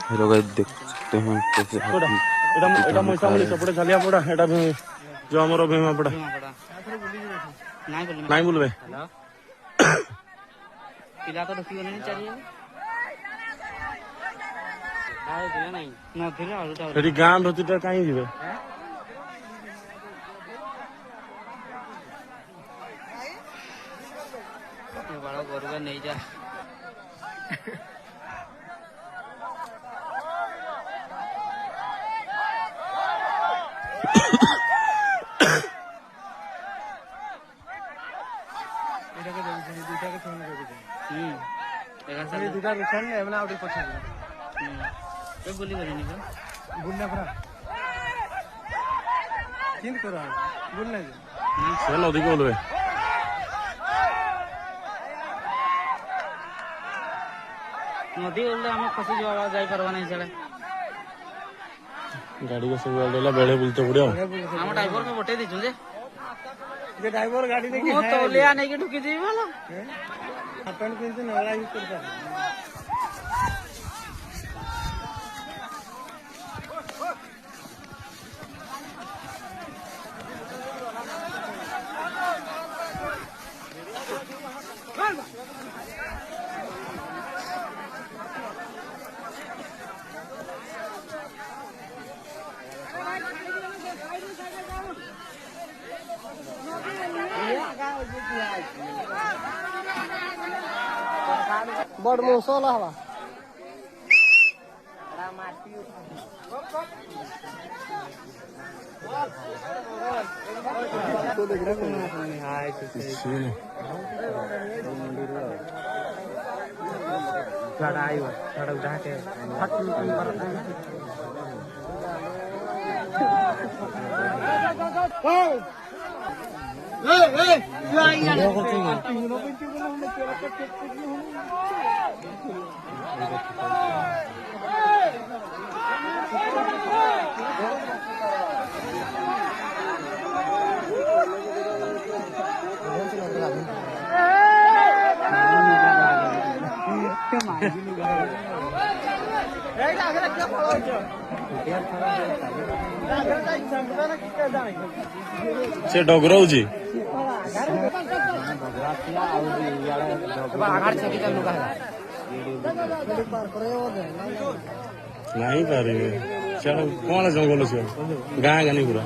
hello guys, देख सकते हैं कैसे এটা মইসামুলি সেপটে ঝালিয়া পড়া এটা जो हमरो भीमा पड़ा नहीं बोलबे पिला तो ढुकी नहीं चाहिए आए दिला नहीं न दिला अलटा एडी गां धतिटा काई जिवे ये बड़ा गोरुगा नहीं जा দুটা রিটার্ন এমনা আউট পছন্দ ए बोली बोली नहीं বুলনা পড়া কিন করা বুলনা সে নদী কে বলবে नदी बोलले हम फसी जावा जाई परवा नहीं चले गाड़ी को सब वाला बेड़े बुलते पड़ियो हम ड्राइवर को बटे दी जे ड्राइवर गाड़ी देखी वो तो ले आने के ढुकी जी वाला अपन किन नवरा यूज करता बड़ मौसम हवा तो देख रहा है हाय लड़ाई हो लड़ा उठा के फट से डगरौजी नहीं पारे चलो कौन जंगल गाँ गानी पूरा